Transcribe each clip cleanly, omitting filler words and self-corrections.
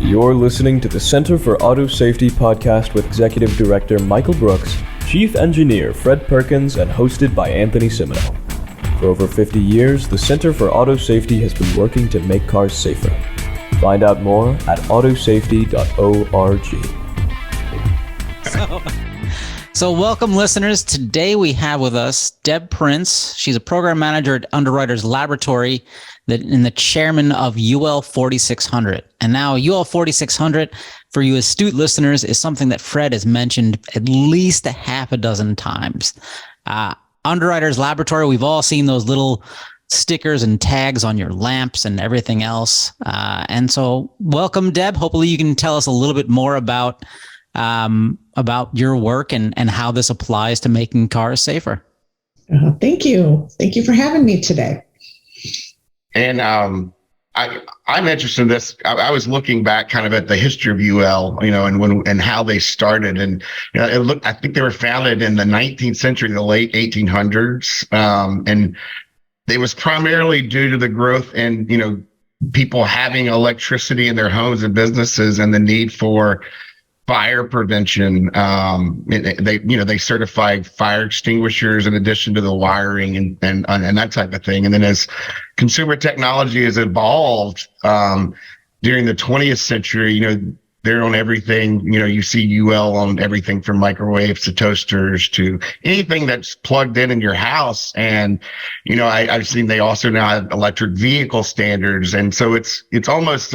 You're listening to the Center for Auto Safety podcast with Executive Director Michael Brooks, Chief Engineer Fred Perkins, and hosted by Anthony Simino. For over 50 years, the Center for Auto Safety has been working to make cars safer. Find out more at autosafety.org. So welcome, listeners. Today we have with us Deb Prince. She's a program manager at Underwriters Laboratories and the chairman of UL 4600. And now UL 4600, for you astute listeners, is something that Fred has mentioned at least a half a dozen times. Underwriters Laboratory, we've all seen those little stickers and tags on your lamps and everything else. And so welcome, Deb. Hopefully you can tell us a little bit more about your work and how this applies to making cars safer. Thank you. Thank you for having me today. And I'm interested in this. I was looking back kind of at the history of UL, and how they started. And I think they were founded in the 19th century, the late 1800s. And it was primarily due to the growth in, people having electricity in their homes and businesses and the need for fire prevention. They certified fire extinguishers in addition to the wiring and that type of thing. And then as consumer technology has evolved during the 20th century, they're on everything. You see UL on everything from microwaves to toasters to anything that's plugged in your house. And I've seen they also now have electric vehicle standards, and so it's almost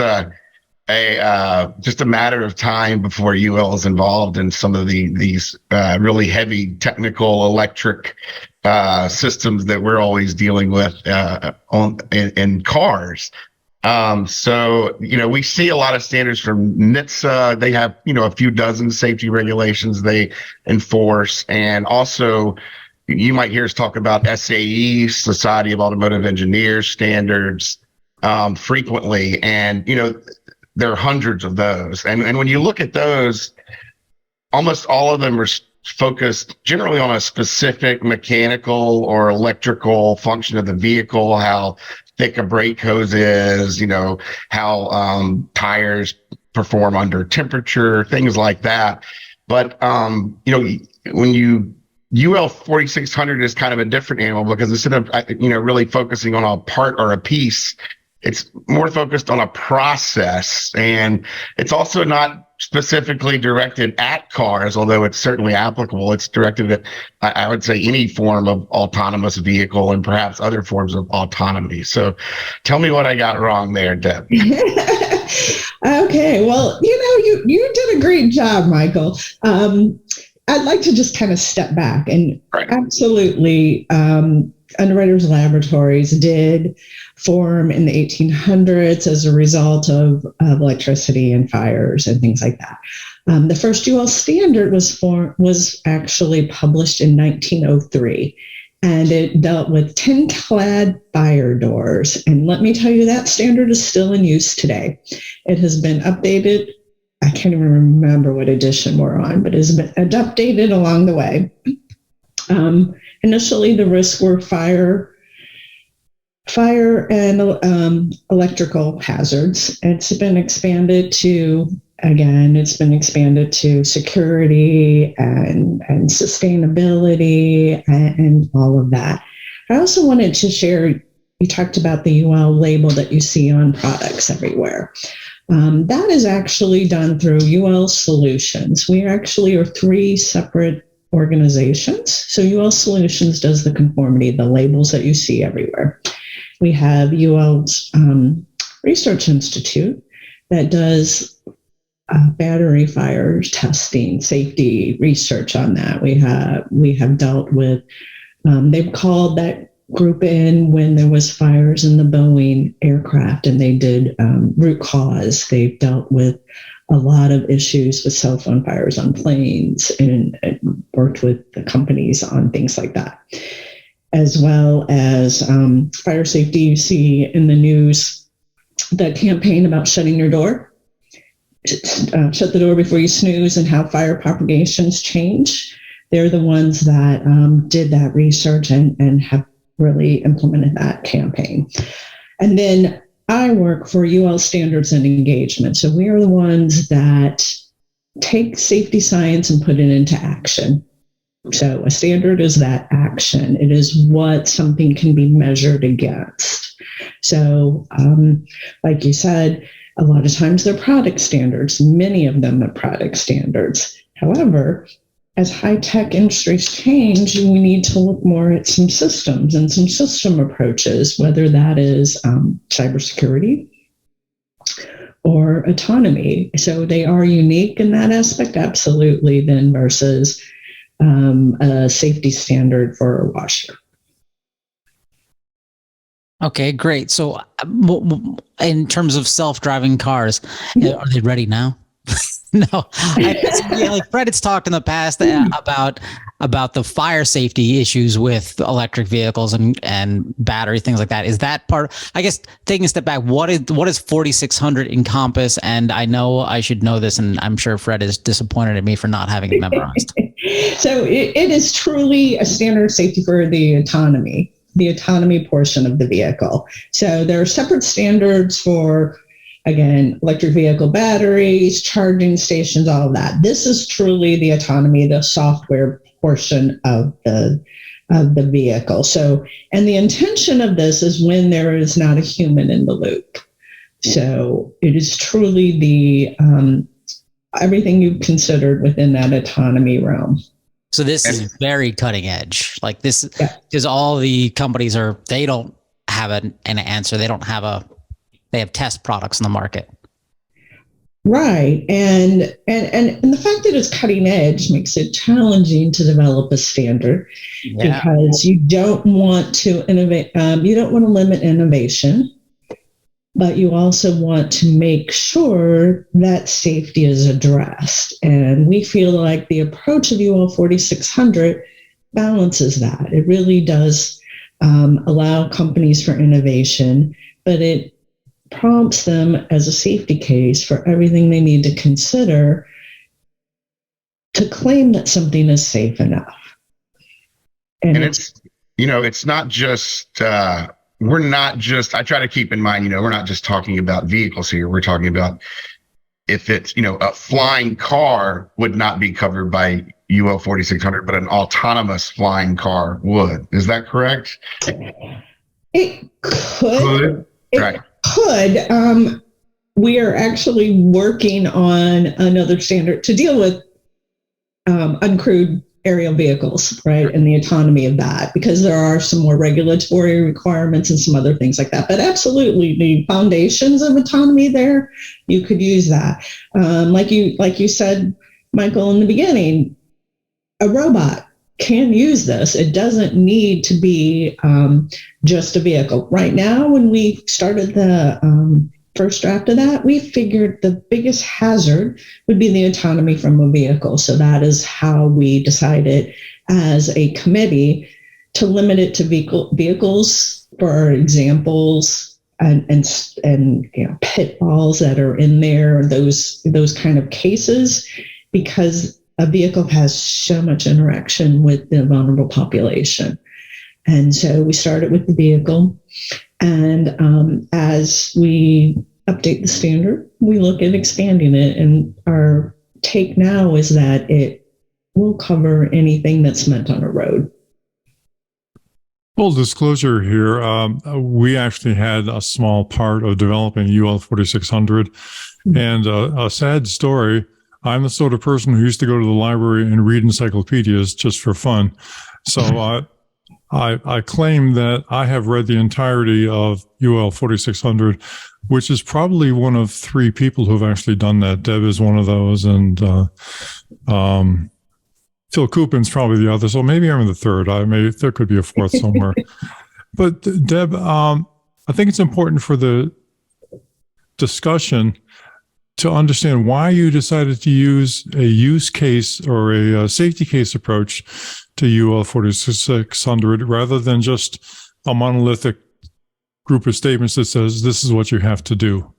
just a matter of time before UL is involved in some of these really heavy technical electric systems that we're always dealing with in cars. So we see a lot of standards from NHTSA. They have a few dozen safety regulations they enforce, and also you might hear us talk about SAE, Society of Automotive Engineers standards, frequently, and there are hundreds of those. And when you look at those, almost all of them are focused generally on a specific mechanical or electrical function of the vehicle, how thick a brake hose is, how tires perform under temperature, things like that. But, when UL 4600 is kind of a different animal, because instead of, really focusing on a part or a piece, it's more focused on a process, and it's also not specifically directed at cars, although it's certainly applicable. It's directed at, I would say, any form of autonomous vehicle and perhaps other forms of autonomy. So tell me what I got wrong there, Deb. Okay. Well, you did a great job, Michael. I'd like to just kind of step back and absolutely, Underwriters Laboratories did form in the 1800s as a result of electricity and fires and things like that. The first UL standard was actually published in 1903, and it dealt with tin-clad fire doors. And let me tell you, that standard is still in use today. It has been updated. I can't even remember what edition we're on, but it has been updated along the way. Initially, the risks were fire and electrical hazards. It's been expanded to security and sustainability and all of that. I also wanted to share, you talked about the UL label that you see on products everywhere. That is actually done through UL Solutions. We actually are three separate organizations. So UL Solutions does the conformity, the labels that you see everywhere. We have UL's Research Institute that does battery fire testing, safety research on that. We have dealt with, they've called that group in when there was fires in the Boeing aircraft, and they did root cause. They've dealt with a lot of issues with cell phone fires on planes and worked with the companies on things like that, as well as fire safety. You see in the news the campaign about shutting your door, shut the door before you snooze, and how fire propagations change. They're the ones that did that research and have really implemented that campaign. And then I work for UL Standards and Engagement. So we are the ones that take safety science and put it into action. So a standard is that action. It is what something can be measured against. So like you said, a lot of times they're product standards. Many of them are product standards. However, as high-tech industries change, we need to look more at some systems and some system approaches, whether that is cybersecurity or autonomy. So they are unique in that aspect, absolutely, then versus a safety standard for a washer. Okay, great. So in terms of self-driving cars, are they ready now? No, like Fred has talked in the past about the fire safety issues with electric vehicles and battery, things like that. Is that part? I guess taking a step back, what is 4600 encompass? And I know I should know this, and I'm sure Fred is disappointed at me for not having it memorized. So it is truly a standard safety for the autonomy portion of the vehicle. So there are separate standards for, again, electric vehicle batteries, charging stations, all of that. This is truly the autonomy, the software portion of the vehicle. So, and the intention of this is when there is not a human in the loop. So it is truly the everything you've considered within that autonomy realm. So this is very cutting edge. Like this, because all the companies they don't have an answer. They have test products in the market. Right. And the fact that it's cutting edge makes it challenging to develop a standard because you don't want to innovate. You don't want to limit innovation, but you also want to make sure that safety is addressed. And we feel like the approach of UL 4600 balances that. It really does allow companies for innovation, but it prompts them as a safety case for everything they need to consider to claim that something is safe enough. And it's not just, we're not just, I try to keep in mind, we're not just talking about vehicles here. We're talking about if it's, a flying car would not be covered by UL 4600, but an autonomous flying car would. Is that correct? It could. Right. Could. We are actually working on another standard to deal with uncrewed aerial vehicles, right, and the autonomy of that, because there are some more regulatory requirements and some other things like that. But absolutely, the foundations of autonomy there, you could use that. Like you said, Michael, in the beginning, a robot can use this. It doesn't need to be just a vehicle. Right now, when we started the first draft of that, we figured the biggest hazard would be the autonomy from a vehicle. So that is how we decided as a committee to limit it to vehicles for examples and pitfalls that are in there, those kind of cases, because a vehicle has so much interaction with the vulnerable population. And so we started with the vehicle. And as we update the standard, we look at expanding it. And our take now is that it will cover anything that's meant on a road. Full disclosure here, we actually had a small part of developing UL 4600. And a sad story, I'm the sort of person who used to go to the library and read encyclopedias just for fun. So I claim that I have read the entirety of UL 4600, which is probably one of 3 people who have actually done that. Deb is one of those, and Phil Coupin's probably the other. So maybe I'm the third. There could be a fourth somewhere. But Deb, I think it's important for the discussion to understand why you decided to use a use case or a safety case approach to UL 4600 rather than just a monolithic group of statements that says this is what you have to do.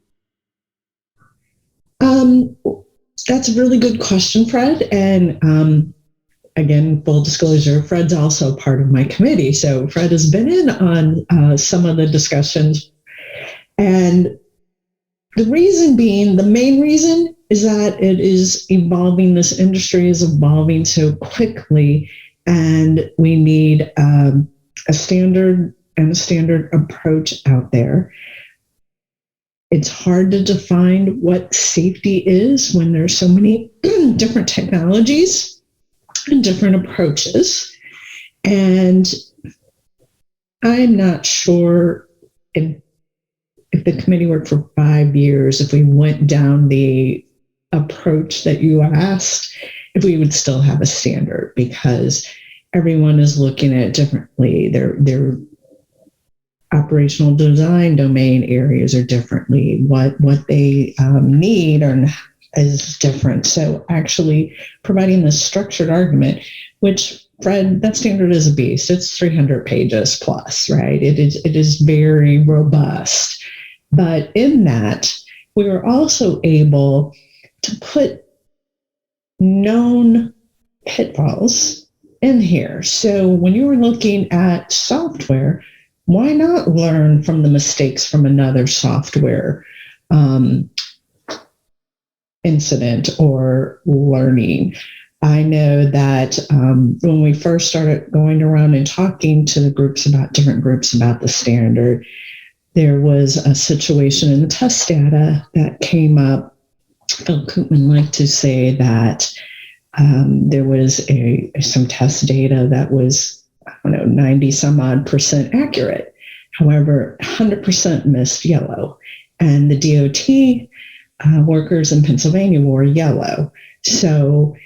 That's a really good question, Fred. And again, full disclosure, Fred's also part of my committee. So Fred has been in on some of the discussions. And the reason being, the main reason is that it is evolving. This industry is evolving so quickly, and we need a standard approach out there. It's hard to define what safety is when there's so many different technologies and different approaches. And I'm not sure if the committee worked for 5 years, if we went down the approach that you asked, if we would still have a standard, because everyone is looking at it differently. Their operational design domain areas are differently. What they need is different. So actually providing the structured argument, which, Fred, that standard is a beast. It's 300 pages plus, right? It is very robust. But in that, we were also able to put known pitfalls in here. So when you were looking at software, why not learn from the mistakes from another software incident or learning? I know that when we first started going around and talking to the different groups about the standard, there was a situation in the test data that came up. Phil Koopman liked to say that there was some test data that was, 90 some odd percent accurate. However, 100% missed yellow. And the DOT workers in Pennsylvania wore yellow. So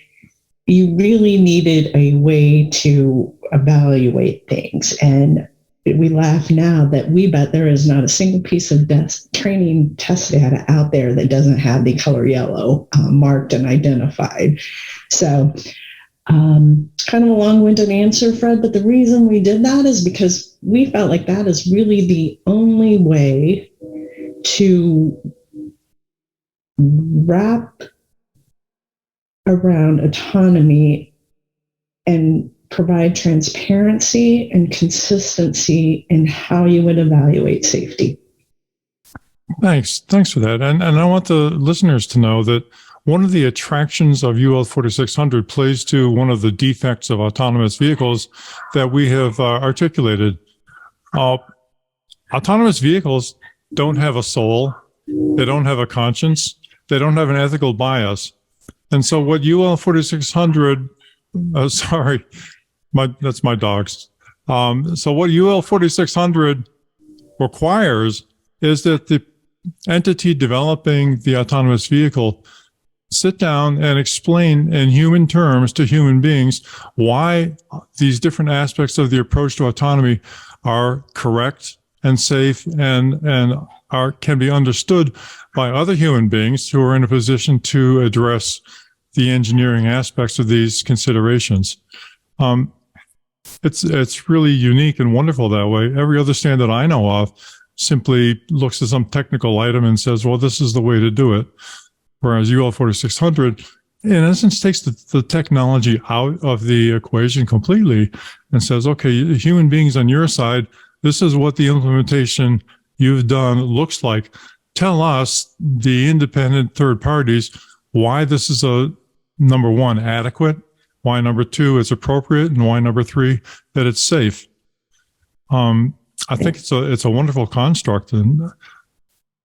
you really needed a way to evaluate things. And we laugh now that we bet there is not a single piece of training test data out there that doesn't have the color yellow marked and identified. So kind of a long-winded answer, Fred, but the reason we did that is because we felt like that is really the only way to wrap around autonomy and provide transparency and consistency in how you would evaluate safety. Thanks for that. And I want the listeners to know that one of the attractions of UL 4600 plays to one of the defects of autonomous vehicles that we have articulated. Autonomous vehicles don't have a soul. They don't have a conscience. They don't have an ethical bias. And so what UL 4600, that's my dogs. So what UL 4600 requires is that the entity developing the autonomous vehicle sit down and explain in human terms to human beings why these different aspects of the approach to autonomy are correct and safe and can be understood by other human beings who are in a position to address the engineering aspects of these considerations. It's really unique and wonderful that way. Every other standard I know of simply looks at some technical item and says, well, this is the way to do it. Whereas UL 4600, in essence, takes the technology out of the equation completely and says, okay, human beings on your side, this is what the implementation you've done looks like. Tell us, the independent third parties, why this is number one, adequate, why number two, it's appropriate, and why number three, that it's safe. I think it's a wonderful construct, and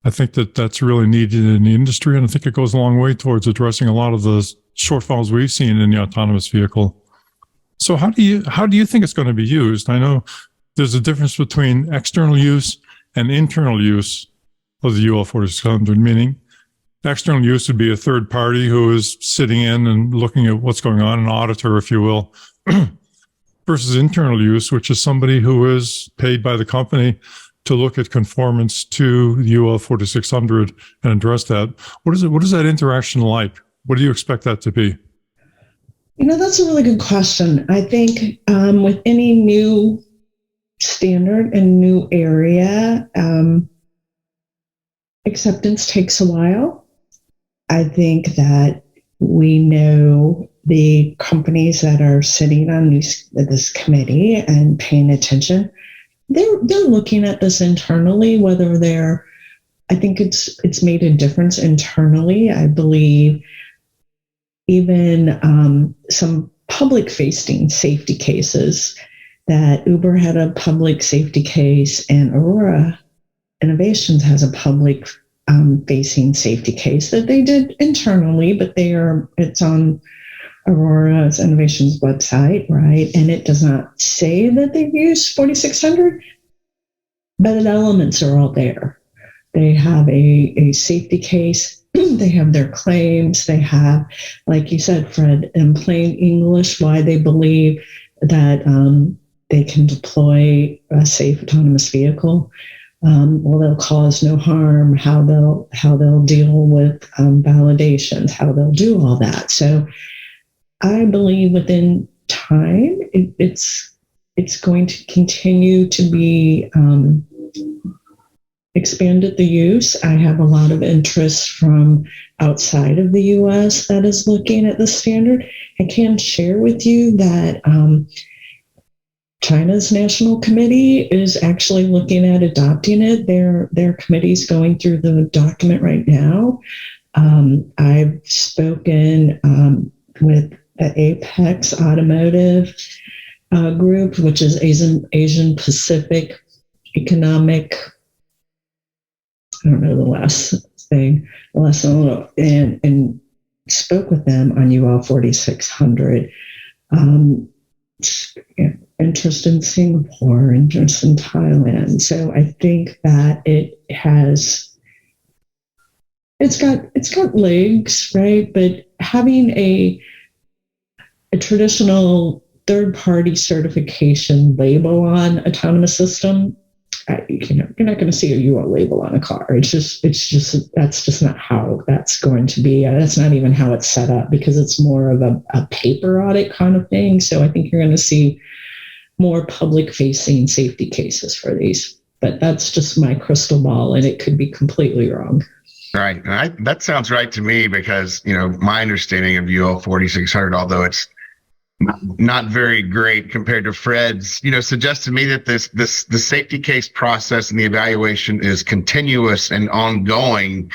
I think that's really needed in the industry, and I think it goes a long way towards addressing a lot of the shortfalls we've seen in the autonomous vehicle. So how do you think it's going to be used? I know there's a difference between external use and internal use of the UL 4600, meaning external use would be a third party who is sitting in and looking at what's going on, an auditor, if you will, versus internal use, which is somebody who is paid by the company to look at conformance to the UL 4600 and address that. What is that interaction like? What do you expect that to be? That's a really good question. I think with any new standard and new area, acceptance takes a while. I think that we know the companies that are sitting on this committee and paying attention, they're looking at this internally, whether they're I think it's made a difference internally. I believe even some public-facing safety cases, that Uber had a public safety case and Aurora Innovations has a public facing safety case that they did internally, but it's on Aurora Innovations website, right? And it does not say that they've used 4600, but the elements are all there. They have a safety case. They have their claims. They have, like you said, Fred, in plain English, why they believe that they can deploy a safe autonomous vehicle. Well, they'll cause no harm. How they'll deal with validations. How they'll do all that. So, I believe within time, it's going to continue to be expanded, the use. I have a lot of interest from outside of the U.S. that is looking at the standard. I can share with you that China's national committee is actually looking at adopting it. Their committee's going through the document right now. I've spoken with the Apex Automotive Group, which is Asian Pacific Economic. I don't know the last thing, and spoke with them on UL 4600. Interest in Singapore, interest in Thailand. So I think that it's got legs, right? But having a traditional third-party certification label on autonomous system, you're not going to see a UL label on a car. It's just that's just not how that's going to be. That's not even how it's set up, because it's more of a paper audit kind of thing. So I think you're going to see more public-facing safety cases for these. But that's just my crystal ball, and it could be completely wrong. Right. That sounds right to me, because, my understanding of UL 4600, although it's not very great compared to Fred's, suggests to me that the safety case process and the evaluation is continuous and ongoing.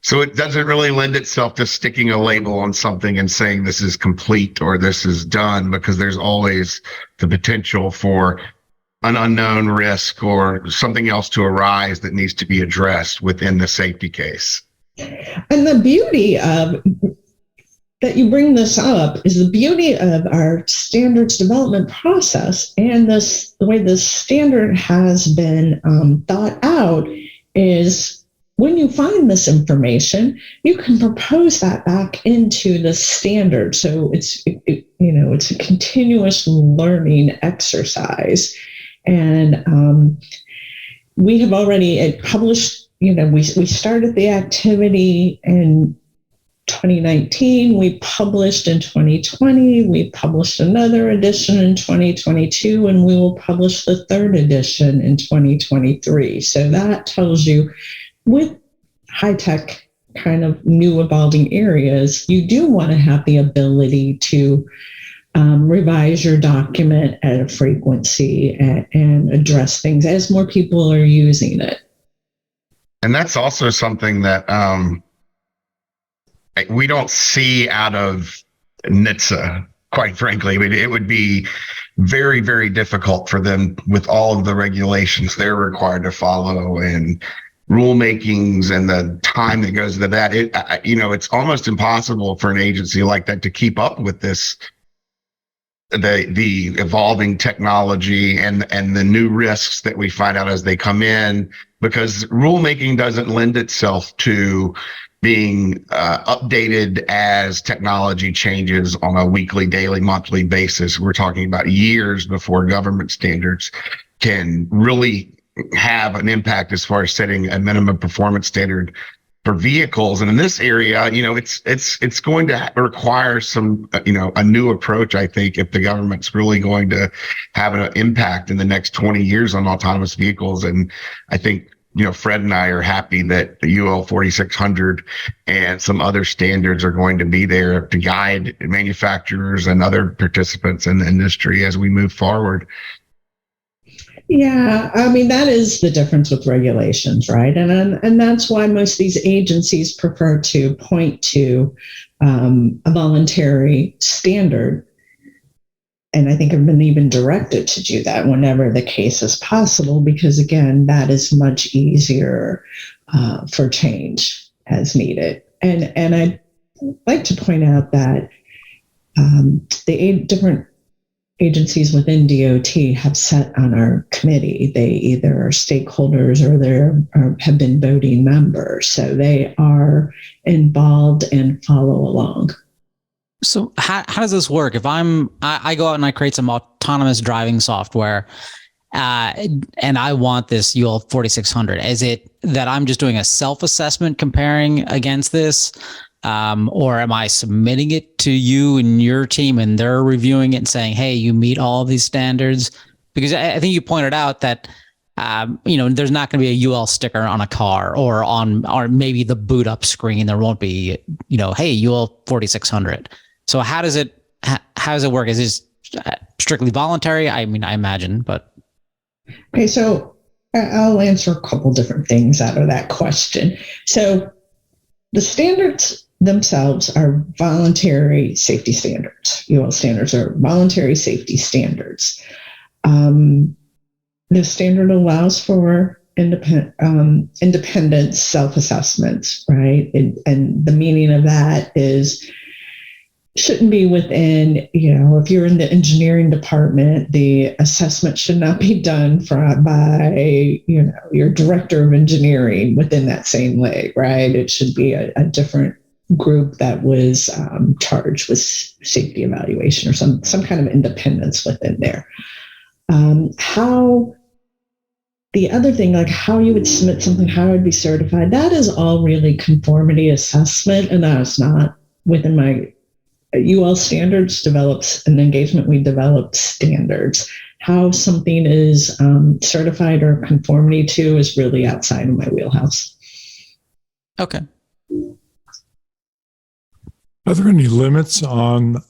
So it doesn't really lend itself to sticking a label on something and saying this is complete or this is done, because there's always the potential for an unknown risk or something else to arise that needs to be addressed within the safety case. And the beauty of that you bring this up is the beauty of our standards development process, and the way the standard has been thought out is when you find this information, you can propose that back into the standard. So it's a continuous learning exercise, and we have already published. We started the activity in 2019, we published in 2020, we published another edition in 2022, and we will publish the third edition in 2023. So that tells you, with high-tech kind of new evolving areas, you do want to have the ability to revise your document at a frequency and address things as more people are using it. And that's also something that we don't see out of NHTSA, quite frankly. I mean, it would be very, very difficult for them with all of the regulations they're required to follow and rulemakings and the time that goes into that. It's almost impossible for an agency like that to keep up with this, the evolving technology and the new risks that we find out as they come in, because rulemaking doesn't lend itself to being updated as technology changes on a weekly, daily, monthly basis. We're talking about years before government standards can really have an impact as far as setting a minimum performance standard for vehicles. And in this area, it's going to require some, a new approach, I think, if the government's really going to have an impact in the next 20 years on autonomous vehicles. And I think, Fred and I are happy that the UL 4600 and some other standards are going to be there to guide manufacturers and other participants in the industry as we move forward. Yeah, I mean, that is the difference with regulations, right? And that's why most of these agencies prefer to point to a voluntary standard. And I think have been even directed to do that whenever the case is possible, because again, that is much easier for change as needed. And I'd like to point out that the different agencies within DOT have sat on our committee. They either are stakeholders or have been voting members. So they are involved and follow along. So how does this work? If I go out and I create some autonomous driving software, and I want this UL 4600, is it that I'm just doing a self-assessment comparing against this? Or am I submitting it to you and your team and they're reviewing it and saying, hey, you meet all of these standards? Because I think you pointed out that, there's not going to be a UL sticker on a car or maybe the boot up screen. There won't be, hey, UL 4600. So how does it work? Is this strictly voluntary? I mean, I imagine, but. Okay, so I'll answer a couple different things out of that question. So the standards themselves are voluntary safety standards. UL standards are voluntary safety standards. The standard allows for independent self-assessments, right? And the meaning of that is shouldn't be within, if you're in the engineering department, the assessment should not be done by, your director of engineering within that same leg, right? It should be a different group that was charged with safety evaluation or some kind of independence within there. The other thing, like how you would submit something, how it would be certified, that is all really conformity assessment, and that is not within my UL standards develops an engagement. We develop standards. How something is certified or conformity to is really outside of my wheelhouse. Okay. Are there any limits on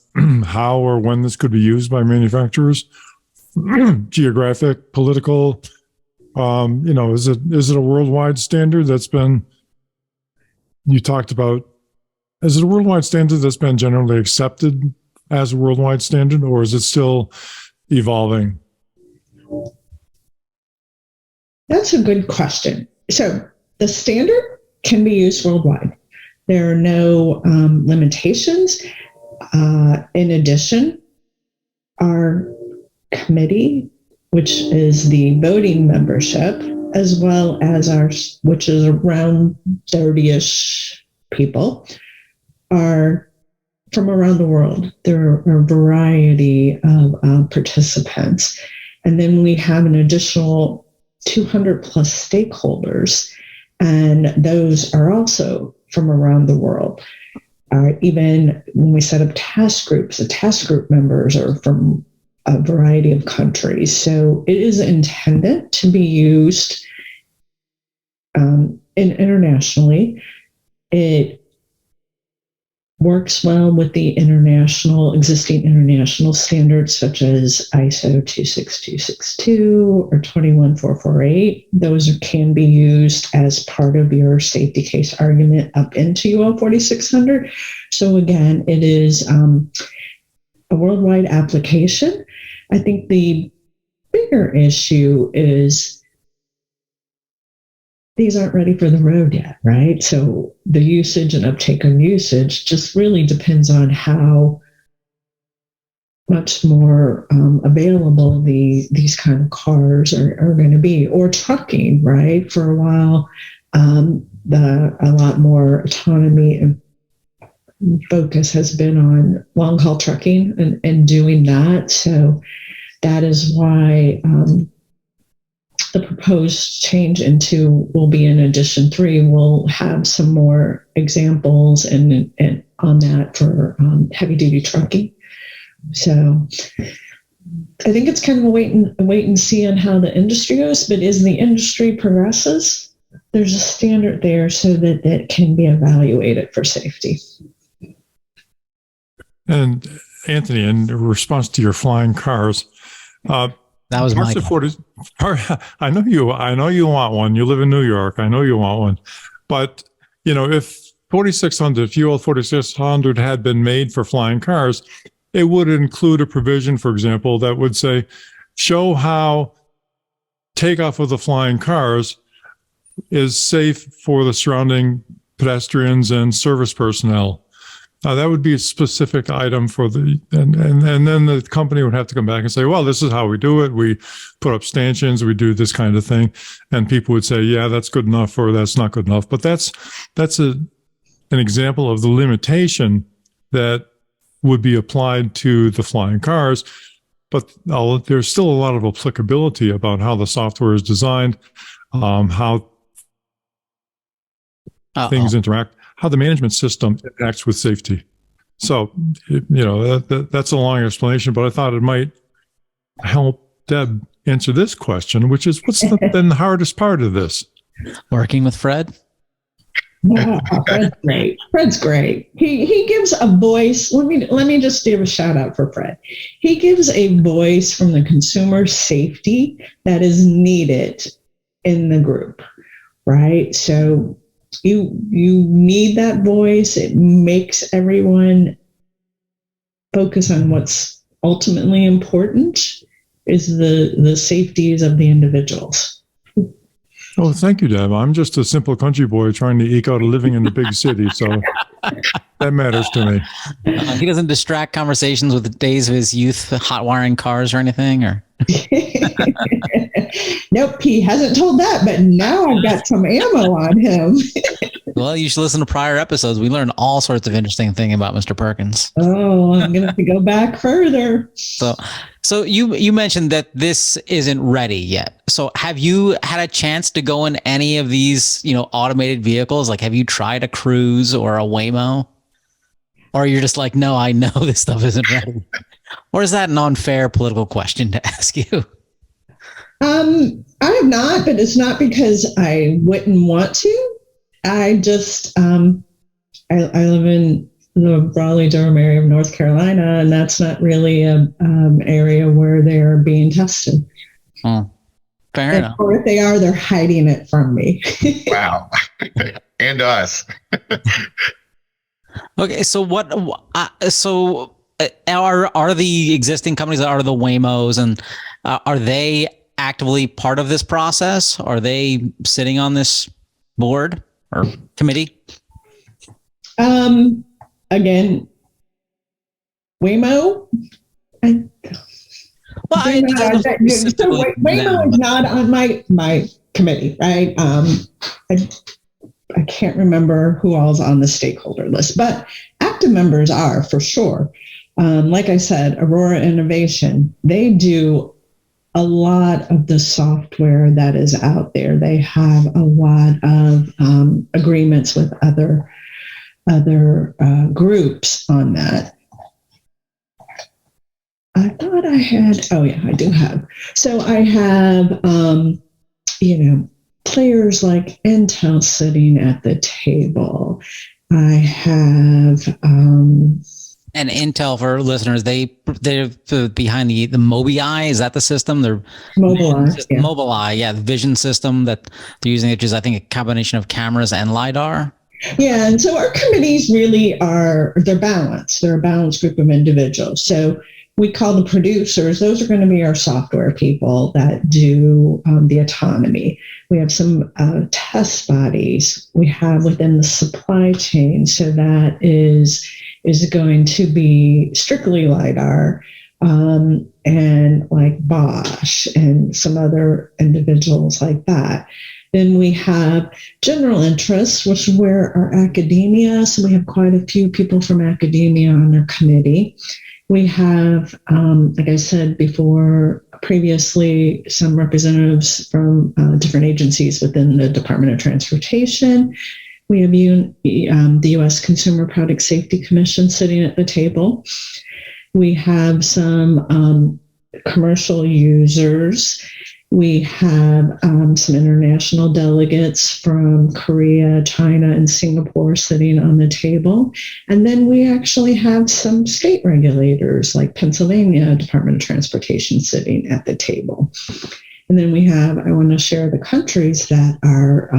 how or when this could be used by manufacturers? Geographic, political, is it a worldwide standard that's been, you talked about, is it a worldwide standard that's been generally accepted as a worldwide standard, or is it still evolving? That's a good question. So the standard can be used worldwide. There are no limitations. In addition, our committee, which is the voting membership, as well as which is around 30-ish people, are from around the world. There are a variety of participants. And then we have an additional 200 plus stakeholders, and those are also from around the world. Even when we set up task groups, the task group members are from a variety of countries. So it is intended to be used internationally. It works well with the existing international standards such as ISO 26262 or 21448. Those can be used as part of your safety case argument up into UL 4600. So again, it is a worldwide application. I think the bigger issue is these aren't ready for the road yet, right? So the usage and uptake of usage just really depends on how much more available these kind of cars are going to be, or trucking, right? For a while, a lot more autonomy and focus has been on long haul trucking and doing that. So that is why the proposed change will be in edition 3. We'll have some more examples and on that for heavy duty trucking. So I think it's kind of a wait and see on how the industry goes. But as the industry progresses, there's a standard there so that it can be evaluated for safety. And Anthony, in response to your flying cars, That was Parts my of 40. I know you want one. You live in New York. I know you want one. But, if 4600, if UL 4600 had been made for flying cars, it would include a provision, for example, that would say, show how takeoff of the flying cars is safe for the surrounding pedestrians and service personnel. That would be a specific item for and then the company would have to come back and say, well, this is how we do it. We put up stanchions, we do this kind of thing. And people would say, yeah, that's good enough or that's not good enough. But that's an example of the limitation that would be applied to the flying cars. But there's still a lot of applicability about how the software is designed, how things interact, how the management system interacts with safety. So, that's a long explanation, but I thought it might help Deb answer this question, which is, what's then the hardest part of this? Working with Fred. Wow, Fred's great. Fred's great. He gives a voice. Let me just give a shout out for Fred. He gives a voice from the consumer safety that is needed in the group, right? So you need that voice. It makes everyone focus on what's ultimately important, is the safeties of the individuals. Oh, thank you, Deb. I'm just a simple country boy trying to eke out a living in the big city, so that matters to me. He doesn't distract conversations with the days of his youth, hot wiring cars or anything, or? Nope, he hasn't told that, but now I've got some ammo on him. Well, you should listen to prior episodes. We learned all sorts of interesting things about Mr. Perkins. Oh, I'm going to have to go back further. So you mentioned that this isn't ready yet. So have you had a chance to go in any of these, automated vehicles? Like, have you tried a Cruise or a Waymo? Or you're just like, no, I know this stuff isn't ready. Or is that an unfair political question to ask you? I have not, but it's not because I wouldn't want to. I just, I live in the Raleigh-Durham area of North Carolina, and that's not really an area where they're being tested. Oh, fair enough. Or if they are, they're hiding it from me. Wow. And us. Okay, so are the existing companies, are the Waymos, and are they actively part of this process? Are they sitting on this board or committee? Again, Waymo. Waymo is not on my committee, right? I can't remember who all's on the stakeholder list, but active members are for sure. Like I said, Aurora Innovation, they do a lot of the software that is out there. They have a lot of agreements with other groups on that. I thought I had, oh yeah, I do have. So I have, players like Intel sitting at the table. I have, and Intel, for listeners, they're behind the Mobileye. Is that the system? They're Mobileye. Yeah. Mobileye, yeah, the vision system that they're using, which is, I think, a combination of cameras and LiDAR. Yeah, and so our committees really they're balanced. They're a balanced group of individuals. So we call the producers. Those are going to be our software people that do the autonomy. We have some test bodies we have within the supply chain. So that is going to be strictly LiDAR and like Bosch and some other individuals like that. Then we have general interest, which is where our academia, so we have quite a few people from academia on our committee. We have, like I said before, previously, some representatives from different agencies within the Department of Transportation. We have the U.S. Consumer Product Safety Commission sitting at the table. We have some commercial users. We have some international delegates from Korea, China, and Singapore sitting on the table. And then we actually have some state regulators like Pennsylvania Department of Transportation sitting at the table. And then we have, I want to share the countries that are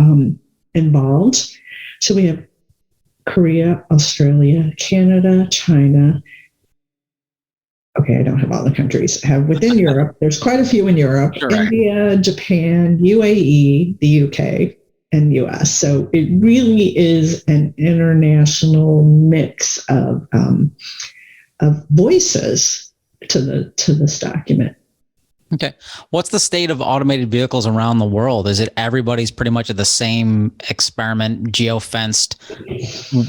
involved. So we have Korea, Australia, Canada, China. Okay, I don't have all the countries. I have within Europe. There's quite a few in Europe. Correct. India, Japan, UAE, the UK, and US. So it really is an international mix of voices to this document. Okay. What's the state of automated vehicles around the world? Is it everybody's pretty much at the same experiment, geofenced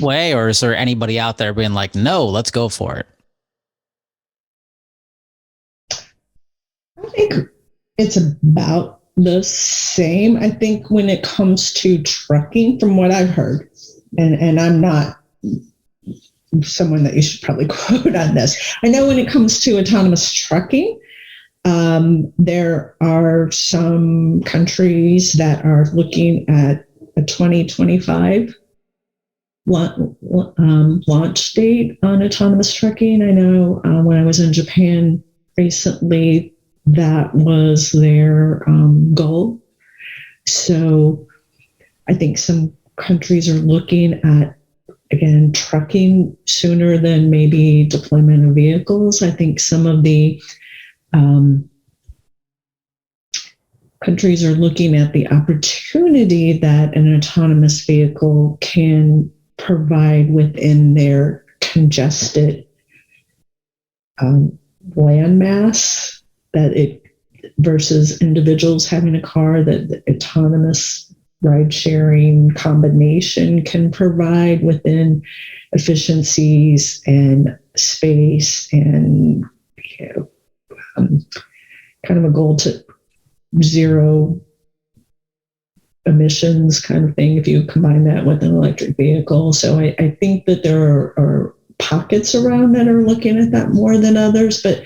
way, or is there anybody out there being like, no, let's go for it? I think it's about the same. I think when it comes to trucking, from what I've heard, and I'm not someone that you should probably quote on this. I know when it comes to autonomous trucking, there are some countries that are looking at a 2025 launch date on autonomous trucking. I know when I was in Japan recently, that was their goal. So I think some countries are looking at, again, trucking sooner than maybe deployment of vehicles. I think some of the countries are looking at the opportunity that an autonomous vehicle can provide within their congested landmass, that it versus individuals having a car, that the autonomous ride sharing combination can provide within efficiencies and space and kind of a goal to zero emissions kind of thing if you combine that with an electric vehicle. So I think that there are pockets around that are looking at that more than others, but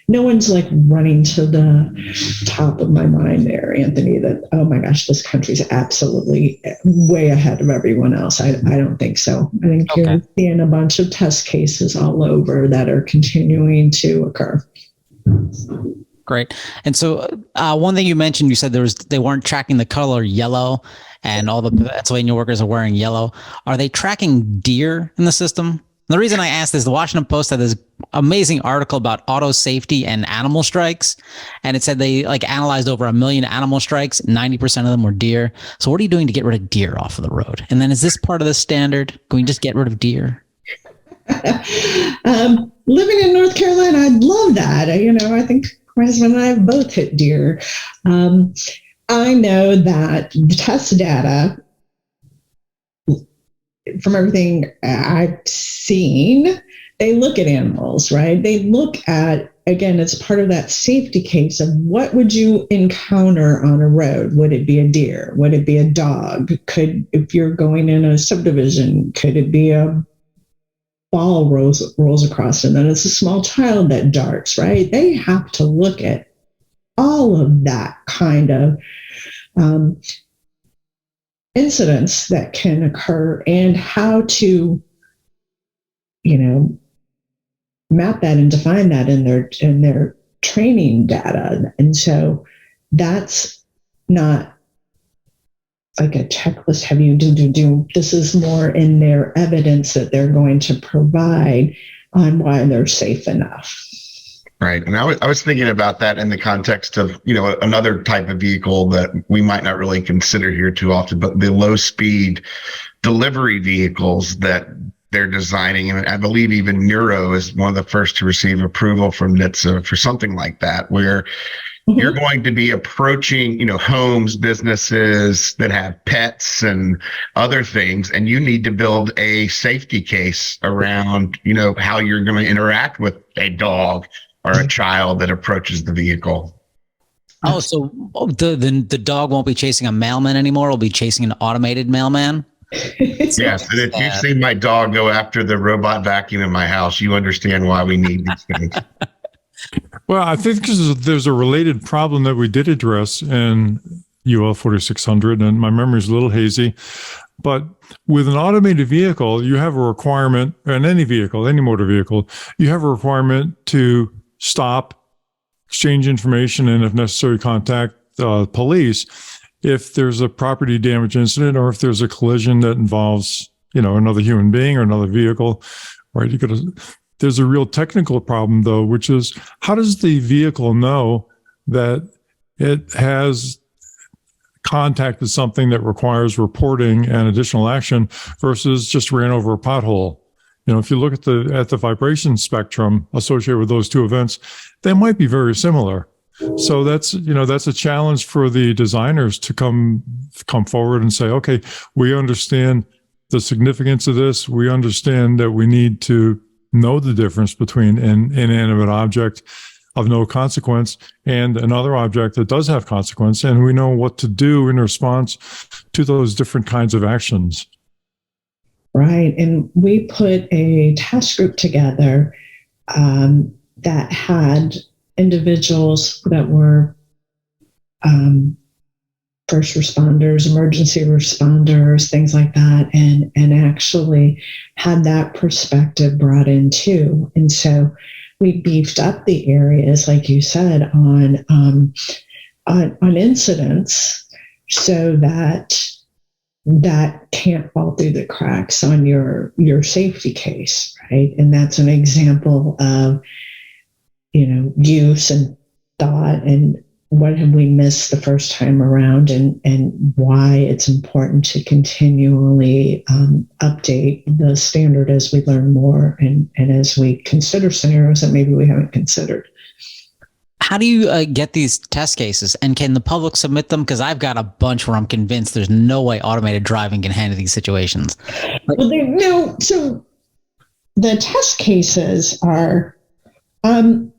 no one's like running to the top of my mind there, Anthony, that, oh my gosh, this country's absolutely way ahead of everyone else. I don't think so. I think you're seeing a bunch of test cases all over that are continuing to occur. Great. And so one thing you mentioned, you said they weren't tracking the color yellow, and all the Pennsylvania workers are wearing yellow. Are they tracking deer in the system? The reason I asked is the Washington Post had this amazing article about auto safety and animal strikes. And it said they analyzed over 1 million animal strikes. 90% of them were deer. So what are you doing to get rid of deer off of the road? And then is this part of the standard? Can we just get rid of deer? Living in North Carolina, I'd love that. I think my husband and I have both hit deer. I know that the test data, from everything I've seen, they look at animals, right? They look at, again, it's part of that safety case of what would you encounter on a road? Would it be a deer? Would it be a dog? If you're going in a subdivision, could it be a ball rolls across and then it's a small child that darts, right? They have to look at all of that kind of incidents that can occur and how to, map that and define that in their training data. And so that's not like a checklist, have you do. This is more in their evidence that they're going to provide on why they're safe enough. Right. And I was thinking about that in the context of, another type of vehicle that we might not really consider here too often, but the low speed delivery vehicles that they're designing. And I believe even Neuro is one of the first to receive approval from NHTSA for something like that, where you're going to be approaching, homes, businesses that have pets and other things, and you need to build a safety case around, how you're going to interact with a dog or a child that approaches the vehicle. Oh, so the dog won't be chasing a mailman anymore. It'll be chasing an automated mailman. Yes, and if you've seen my dog go after the robot vacuum in my house, you understand why we need these things. Well, I think there's a related problem that we did address in UL 4600, and my memory is a little hazy. But with an automated vehicle, you have a requirement, and any vehicle, any motor vehicle, you have a requirement to stop, exchange information, and if necessary, contact police if there's a property damage incident or if there's a collision that involves, another human being or another vehicle, right? There's a real technical problem, though, which is how does the vehicle know that it has contacted something that requires reporting and additional action versus just ran over a pothole? If you look at the vibration spectrum associated with those two events, they might be very similar. So that's a challenge for the designers to come forward and say, okay, we understand the significance of this. We understand that we need to know the difference between an inanimate object of no consequence and another object that does have consequence. And we know what to do in response to those different kinds of actions. Right. And we put a task group together that had individuals that were first responders, emergency responders, things like that, and actually had that perspective brought in too. And so we beefed up the areas, like you said, on incidents, so that can't fall through the cracks on your safety case, right? And that's an example of use and thought and what have we missed the first time around, and why it's important to continually update the standard as we learn more and as we consider scenarios that maybe we haven't considered. How do you get these test cases, and can the public submit them? Because I've got a bunch where I'm convinced there's no way automated driving can handle these situations. Well, so the test cases are, anyone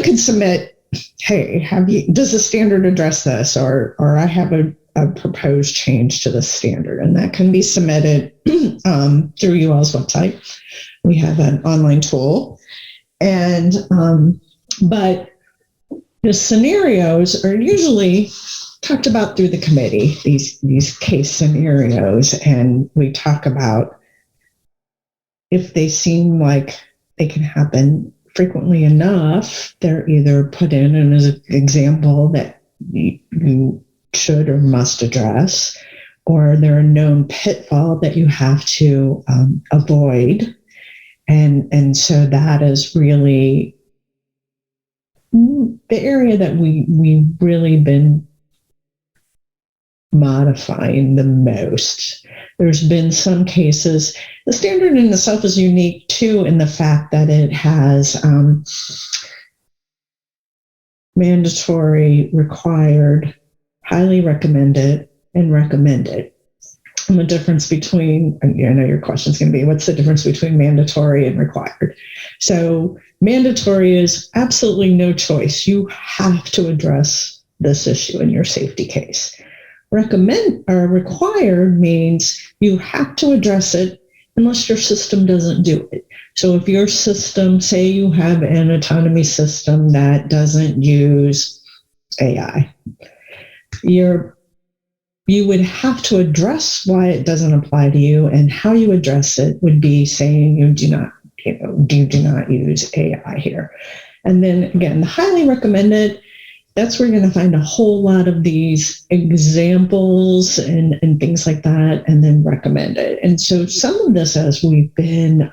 can submit, hey, does the standard address this? Or I have a proposed change to the standard, and that can be submitted through UL's website. We have an online tool, and but the scenarios are usually talked about through the committee, these case scenarios, and we talk about if they seem like they can happen frequently enough, they're either put in as an example that you should or must address, or they're a known pitfall that you have to avoid. And so that is really the area that we've really been modifying the most. There's been some cases, the standard in itself is unique too, in the fact that it has mandatory, required, highly recommended, and recommended. And the difference between, I know your question is going to be, what's the difference between mandatory and required? So mandatory is absolutely no choice. You have to address this issue in your safety case. Required means you have to address it unless your system doesn't do it. So if your system, say you have an autonomy system that doesn't use AI, you would have to address why it doesn't apply to you, and how you address it would be saying you do not use AI here. And then again, the highly recommended, that's where you're going to find a whole lot of these examples and things like that, and then recommended. And so some of this, as we've been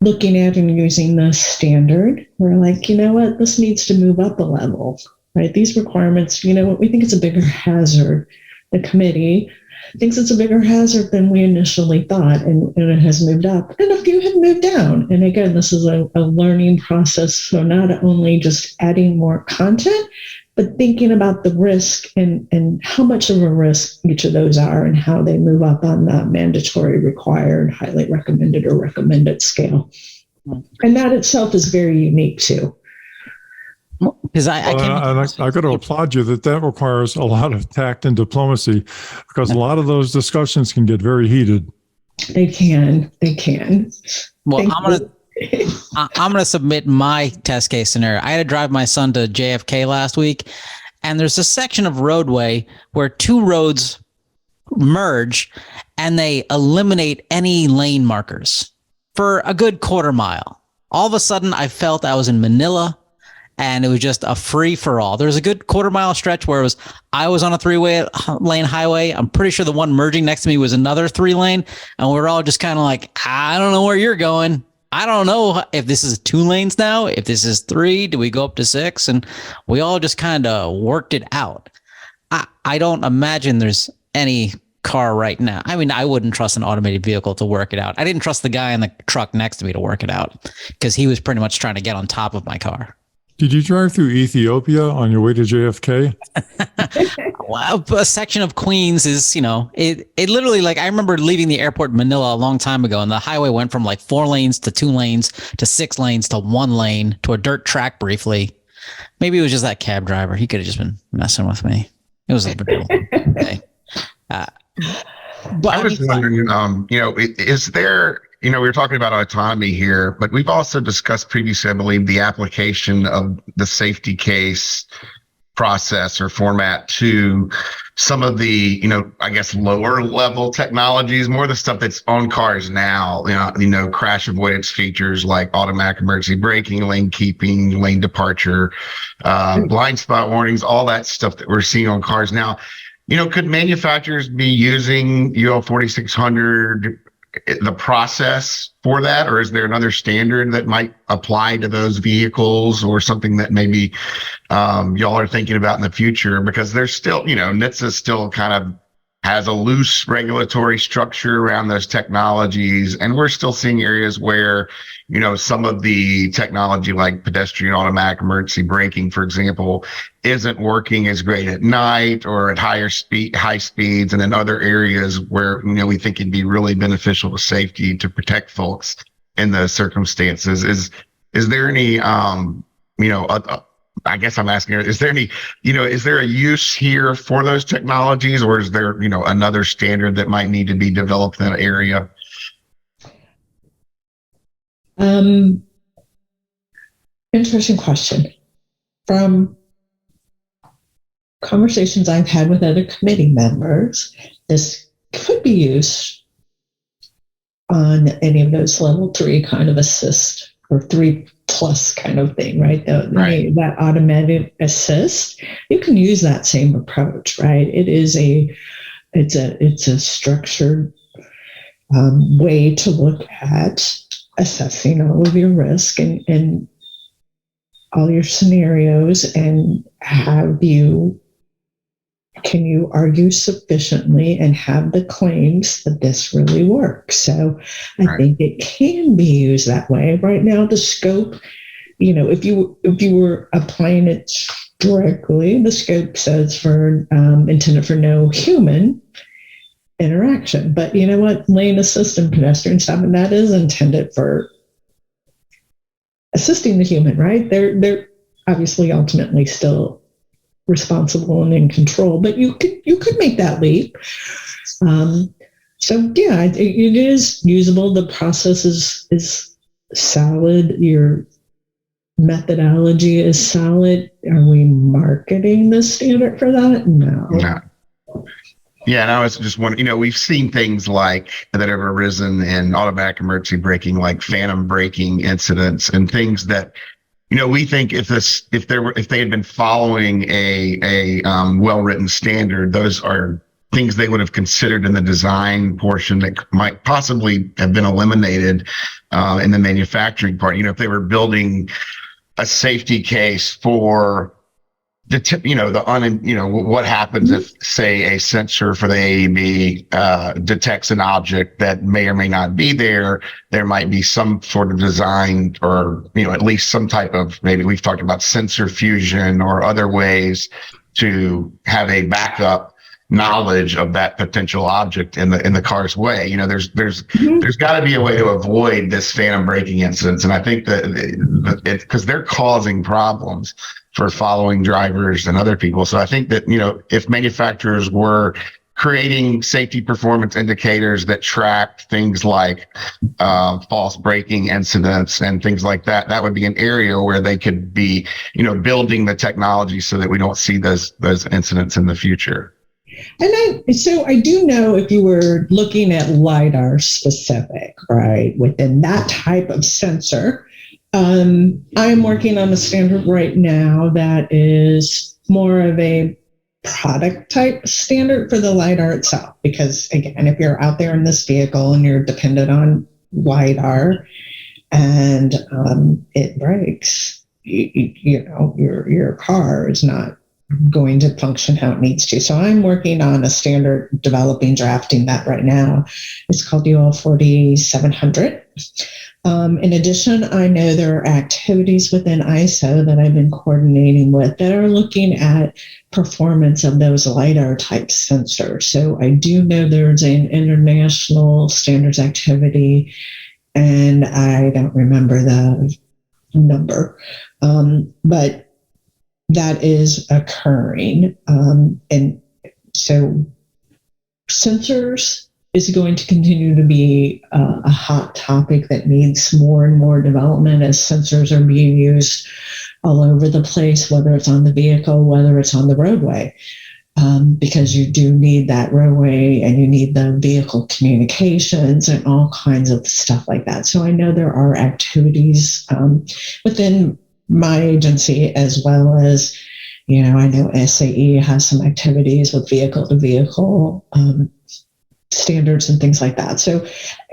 looking at and using the standard, we're like, this needs to move up a level, right? These requirements, we think it's a bigger hazard. The committee thinks it's a bigger hazard than we initially thought, and it has moved up, and a few have moved down. And again, this is a learning process. So not only just adding more content, but thinking about the risk and how much of a risk each of those are, and how they move up on the mandatory, required, highly recommended, or recommended scale. And that itself is very unique too. Because I got to applaud you that requires a lot of tact and diplomacy, because a lot of those discussions can get very heated. They can. Well, I'm going to submit my test case scenario. I had to drive my son to JFK last week, and there's a section of roadway where two roads merge and they eliminate any lane markers for a good quarter mile. All of a sudden, I felt I was in Manila, and it was just a free for all. There was a good quarter mile stretch where I was on a 3-lane highway. I'm pretty sure the one merging next to me was another 3-lane, and we were all just kind of like, I don't know where you're going. I don't know if this is 2 lanes now, if this is 3, do we go up to 6? And we all just kind of worked it out. I don't imagine there's any car right now. I mean, I wouldn't trust an automated vehicle to work it out. I didn't trust the guy in the truck next to me to work it out because he was pretty much trying to get on top of my car. Did you drive through Ethiopia on your way to JFK? Well, a section of Queens is, it literally, like, I remember leaving the airport in Manila a long time ago, and the highway went from like 4 lanes to 2 lanes to 6 lanes to 1 lane to a dirt track briefly. Maybe it was just that cab driver. He could have just been messing with me. It was a brutal day. But I was wondering, is there, we were talking about autonomy here, but we've also discussed previously, I believe, the application of the safety case process or format to some of the, I guess, lower level technologies, more of the stuff that's on cars now, crash avoidance features like automatic emergency braking, lane keeping, lane departure, blind spot warnings, all that stuff that we're seeing on cars now. Could manufacturers be using UL 4600, the process for that, or is there another standard that might apply to those vehicles, or something that maybe y'all are thinking about in the future? Because there's still, NHTSA still kind of has a loose regulatory structure around those technologies, and we're still seeing areas where, some of the technology like pedestrian automatic emergency braking, for example, isn't working as great at night or at high speeds, and in other areas where, we think it'd be really beneficial to safety to protect folks in those circumstances. Is there any, I guess I'm asking, is there any, is there a use here for those technologies, or is there, another standard that might need to be developed in that area? Interesting question. From conversations I've had with other committee members, this could be used on any of those level 3 kind of assist or 3+ kind of thing, right? Right. That automatic assist, you can use that same approach, right? It's a structured way to look at assessing all of your risk and all your scenarios, and can you argue sufficiently and have the claims that this really works? So I think it can be used that way. Right now, the scope, if you were applying it strictly, the scope says intended for no human interaction. But you know what? Lane assist and pedestrian stop, and that is intended for assisting the human, right? They're obviously ultimately still responsible and in control, but you could make that leap. So yeah, it is usable. The process is solid. Your methodology is solid. Are we marketing the standard for that? No. Yeah, and I was just wondering, we've seen things like that have arisen in automatic emergency braking, like phantom braking incidents, and things that, we think if they had been following a well-written standard, those are things they would have considered in the design portion that might possibly have been eliminated in the manufacturing part. If they were building a safety case for what happens if, say, a sensor for the AEB detects an object that may or may not be there. There might be some sort of design, or at least some type of, maybe we've talked about sensor fusion or other ways to have a backup knowledge of that potential object in the car's way. There's got to be a way to avoid this phantom braking incidents, and I think that because they're causing problems for following drivers and other people. So I think that if manufacturers were creating safety performance indicators that track things like false braking incidents and things like that. That would be an area where they could be, building the technology so that we don't see those incidents in the future. And I do know if you were looking at LiDAR specific, right, within that type of sensor, I'm working on a standard right now that is more of a product type standard for the LiDAR itself. Because again, if you're out there in this vehicle and you're dependent on LiDAR and it breaks, your car is not going to function how it needs to. So I'm working on a standard, drafting that right now. It's called UL 4700. In addition, I know there are activities within ISO that I've been coordinating with that are looking at performance of those LiDAR type sensors. So I do know there's an international standards activity, and I don't remember the number, but that is occurring. And so sensors is going to continue to be a hot topic that needs more and more development as sensors are being used all over the place, whether it's on the vehicle, whether it's on the roadway, because you do need that roadway and you need the vehicle communications and all kinds of stuff like that. So I know there are activities within my agency, as well as, I know SAE has some activities with vehicle to vehicle standards and things like that. So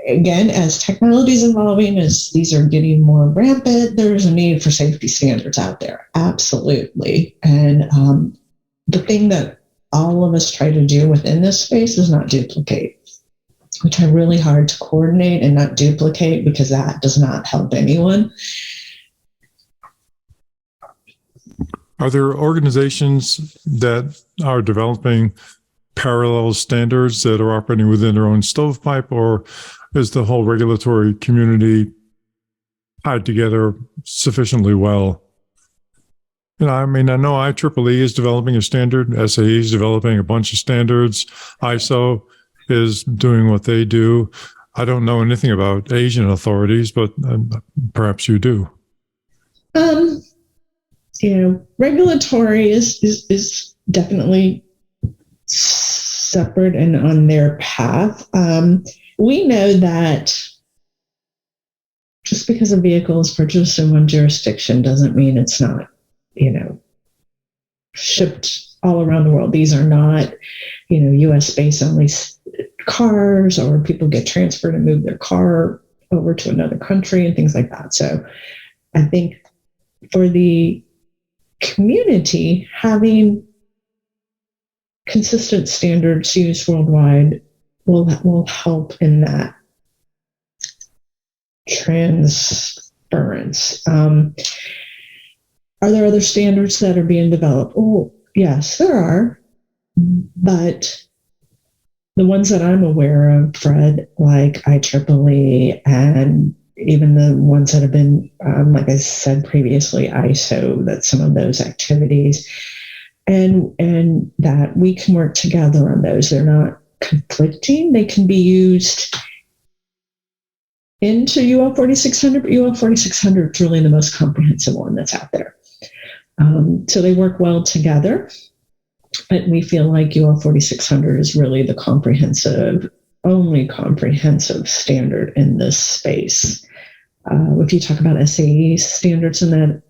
again, as technology is evolving, as these are getting more rampant, there's a need for safety standards out there. Absolutely. And the thing that all of us try to do within this space is not duplicate. We try really hard to coordinate and not duplicate, because that does not help anyone. Are there organizations that are developing parallel standards that are operating within their own stovepipe, or is the whole regulatory community tied together sufficiently well? I know IEEE is developing a standard, SAE is developing a bunch of standards, ISO is doing what they do. I don't know anything about Asian authorities, but perhaps you do. Regulatory is definitely separate and on their path. We know that just because a vehicle is purchased in one jurisdiction doesn't mean it's not, shipped all around the world. These are not, U.S. based only cars, or people get transferred and move their car over to another country and things like that. So I think for the community, having consistent standards used worldwide will help in that transference. Are there other standards that are being developed? Oh, yes, there are. But the ones that I'm aware of, Fred, like IEEE, and even the ones that have been, like I said previously, ISO, that some of those activities, and that we can work together on those. They're not conflicting. They can be used into UL 4600, but UL 4600 is really the most comprehensive one that's out there. So they work well together, but we feel like UL 4600 is really the only comprehensive standard in this space. If you talk about SAE standards, and that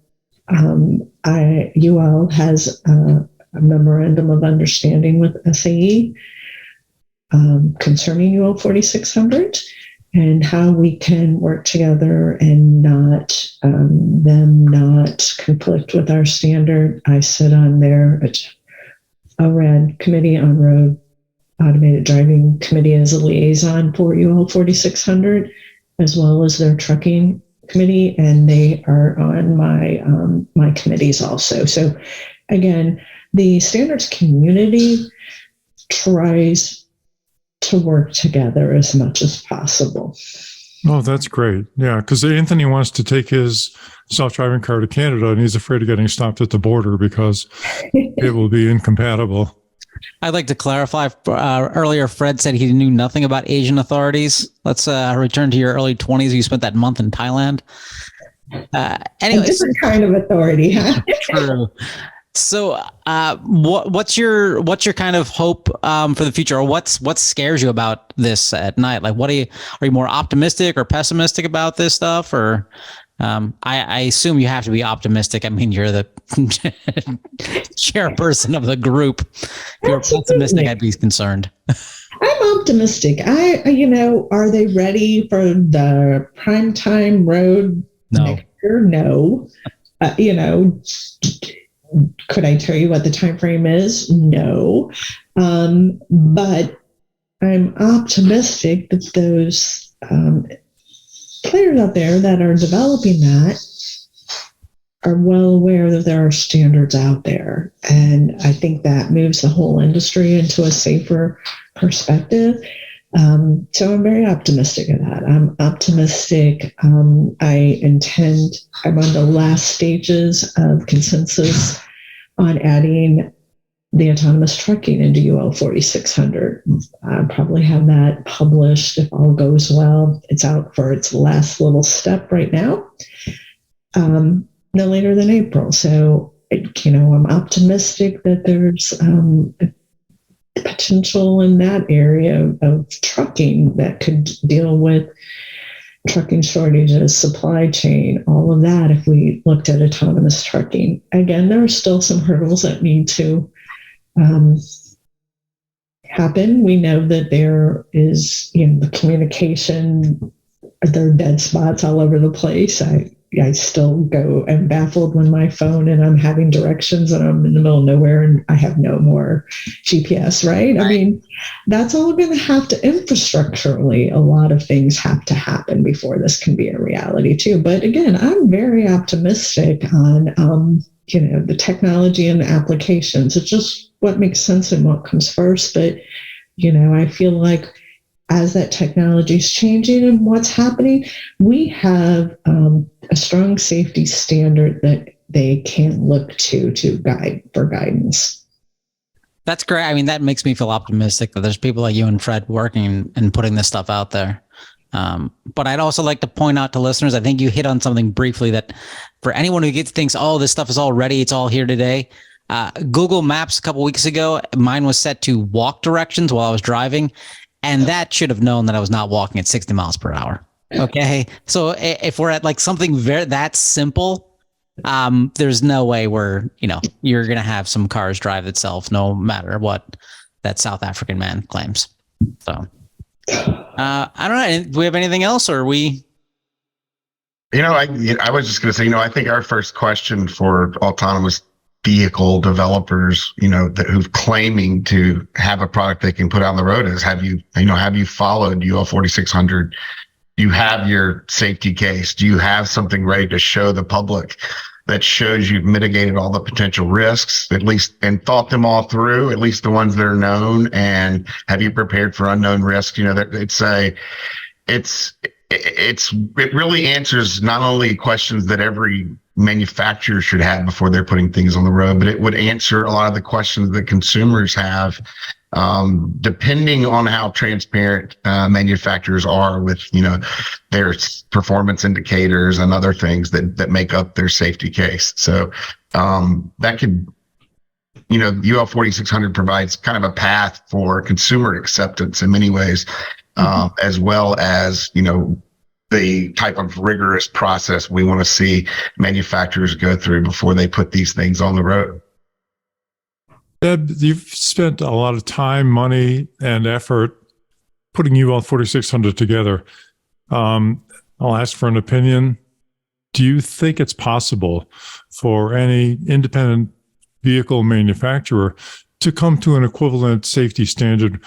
UL has a memorandum of understanding with SAE concerning UL 4600 and how we can work together and not them not conflict with our standard. I sit on their ORAD committee, on road automated driving committee, as a liaison for UL 4600, as well as their trucking committee, and they are on my committees also. So again, the standards community tries to work together as much as possible. Oh, that's great. Yeah, because Anthony wants to take his self-driving car to Canada, and he's afraid of getting stopped at the border because it will be incompatible. I'd like to clarify. Earlier, Fred said he knew nothing about Asian authorities. Let's return to your early 20s. You spent that month in Thailand. A Anyways, different kind of authority, huh? true. So, what's your kind of hope for the future, or what scares you about this at night? Like, are you more optimistic or pessimistic about this stuff, or I assume you have to be optimistic. I mean, you're the chairperson of the group. If you're pessimistic, I'd be concerned. I'm optimistic. Are they ready for the primetime road No. next year? No. Could I tell you what the time frame is? No. But I'm optimistic that those players out there that are developing that are well aware that there are standards out there. And I think that moves the whole industry into a safer perspective. So I'm very optimistic of that. I'm optimistic. I'm on the last stages of consensus on adding the autonomous trucking into UL 4600. I'll probably have that published if all goes well. It's out for its last little step right now, no later than April. So, I'm optimistic that there's potential in that area of trucking that could deal with trucking shortages, supply chain, all of that. If we looked at autonomous trucking, again, there are still some hurdles that need to happen. We know that there is, the communication, there are dead spots all over the place. I still am baffled when my phone and I'm having directions and I'm in the middle of nowhere and I have no more GPS, right? I mean, that's all going to have to infrastructurally, a lot of things have to happen before this can be a reality too. But again, I'm very optimistic on, the technology and the applications. It's just what makes sense and what comes first. But, I feel like as that technology is changing and what's happening, we have a strong safety standard that they can look to guide for guidance. That's great. I mean, that makes me feel optimistic that there's people like you and Fred working and putting this stuff out there. But I'd also like to point out to listeners, I think you hit on something briefly that for anyone who thinks, oh, this stuff is all ready, it's all here today. Google Maps a couple weeks ago, mine was set to walk directions while I was driving. And that should have known that I was not walking at 60 miles per hour. Okay. So if we're at like something that simple, there's no way you're going to have some cars drive itself, no matter what that South African man claims. So I don't know. Do we have anything else, or are we? I was just going to say, I think our first question for autonomous vehicle developers, who've claiming to have a product they can put on the road is, have you followed UL 4600? Do you have your safety case? Do you have something ready to show the public that shows you've mitigated all the potential risks, at least, and thought them all through, at least the ones that are known? And have you prepared for unknown risks? It really answers not only questions that every manufacturer should have before they're putting things on the road, but it would answer a lot of the questions that consumers have, depending on how transparent manufacturers are with, their performance indicators and other things that make up their safety case. So that could, UL 4600 provides kind of a path for consumer acceptance in many ways, as well as, the type of rigorous process we want to see manufacturers go through before they put these things on the road. Deb, you've spent a lot of time, money, and effort putting UL 4600 together. I'll ask for an opinion. Do you think it's possible for any independent vehicle manufacturer to come to an equivalent safety standard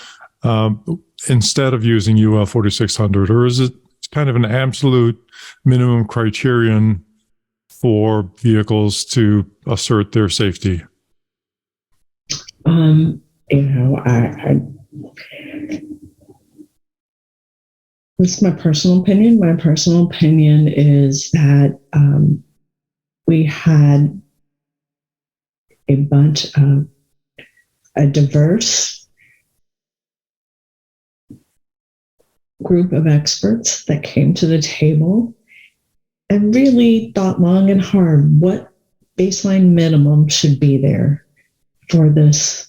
instead of using UL 4600, or is it kind of an absolute minimum criterion for vehicles to assert their safety? This is my personal opinion. My personal opinion is that we had a bunch of a diverse group of experts that came to the table and really thought long and hard what baseline minimum should be there for this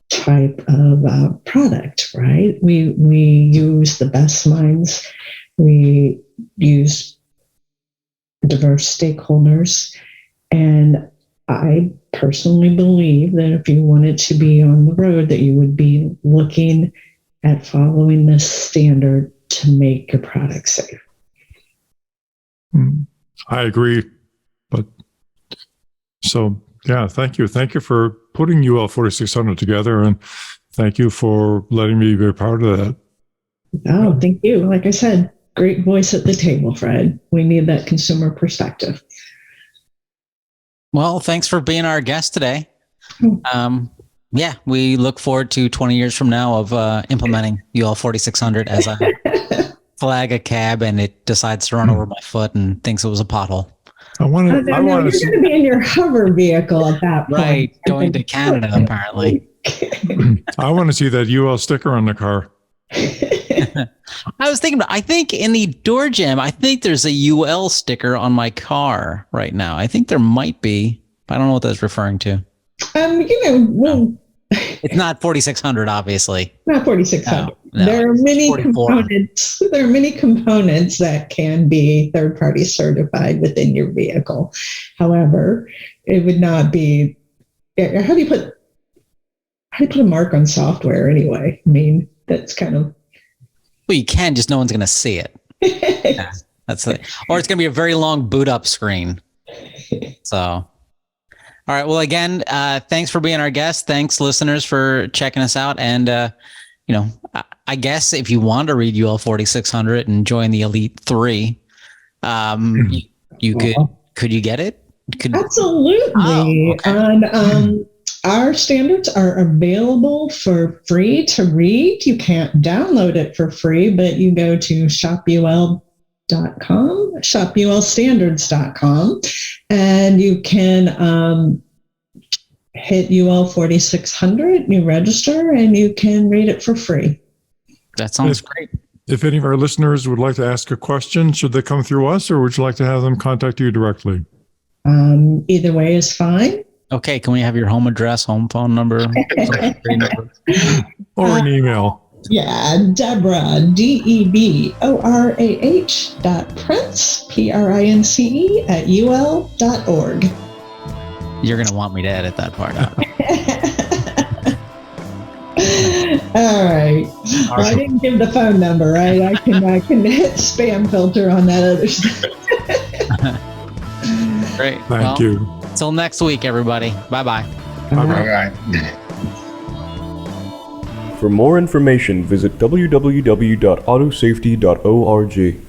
type of product, right? We use the best minds. We use diverse stakeholders. And I personally believe that if you wanted to be on the road, that you would be looking at following this standard to make your product safe. I agree. But so, yeah, thank you. Thank you for putting UL 4600 together, and thank you for letting me be a part of that. Oh, thank you. Like I said, great voice at the table, Fred. We need that consumer perspective. Well, thanks for being our guest today. Yeah, we look forward to 20 years from now of implementing UL 4600 as I flag a cab and it decides to run over my foot and thinks it was a pothole. You're going to be in your hover vehicle at that point. Right, going to Canada, apparently. I want to see that UL sticker on the car. I was thinking, I think in the door jam, I think there's a UL sticker on my car right now. I think there might be. I don't know what that's referring to. It's not 4600, obviously. Not 4600. No, there are many 44. components. There are many components that can be third-party certified within your vehicle. However, it would not be. How do you put a mark on software anyway? I mean, that's kind of. Well, you can, just no one's going to see it. Yeah, that's it. Or it's going to be a very long boot up screen. So, all right. Well, again, thanks for being our guest. Thanks, listeners, for checking us out. And, I guess if you want to read UL 4600 and join the Elite 3, you could you get it? Absolutely. Oh, okay. And our standards are available for free to read. You can't download it for free, but you go to shopul.com, shopulstandards.com, and you can hit UL 4600, you register, and you can read it for free. That sounds great. If any of our listeners would like to ask a question, should they come through us, or would you like to have them contact you directly? Either way is fine. Okay, can we have your home address, home phone number? Or an email? Yeah, Deborah, DEBORAH.Prince, PRINCE @UL.org. You're going to want me to edit that part out. All right. Well, I didn't give the phone number, right? I can hit spam filter on that other stuff. Great. Thank you. Till next week, everybody. Bye-bye. Bye-bye. For more information, visit www.autosafety.org.